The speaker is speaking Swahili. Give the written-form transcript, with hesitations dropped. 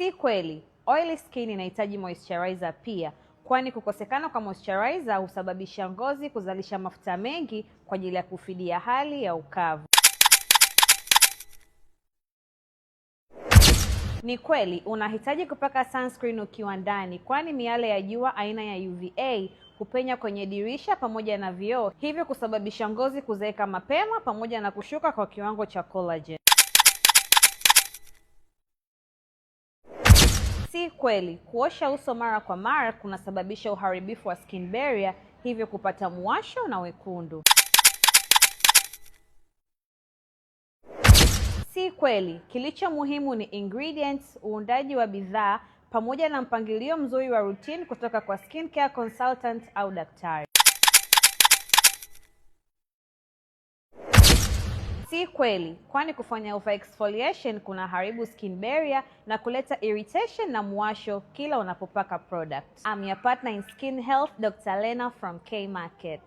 Si kweli, oily skin inahitaji moisturizer pia, kwani kukosekana kwa moisturizer husababisha ngozi kuzalisha mafuta mengi kwa ajili ya kufidia hali ya ukavu. Ni kweli, unahitaji kupaka sunscreen ukiwa ndani, kwani miale ya jua aina ya UVA hupenya kwenye dirisha pamoja na vioo, hivyo kusababisha ngozi kuzeeka mapema pamoja na kushuka kwa kiwango cha collagen. Si kweli, kuosha uso mara kwa mara kunasababisha uharibifu wa skin barrier, hivyo kupata muwasho na wekundu. Si kweli, kilicho muhimu ni ingredients, uundaji wa bidhaa, pamoja na mpangilio mzuri wa routine kutoka kwa skincare consultant au daktari. Si kweli, kwani kufanya overexfoliation kunaharibu skin barrier na kuleta irritation na muwasho kila unapopaka product. I'm your partner in skin health, Dr. Lena from K Market.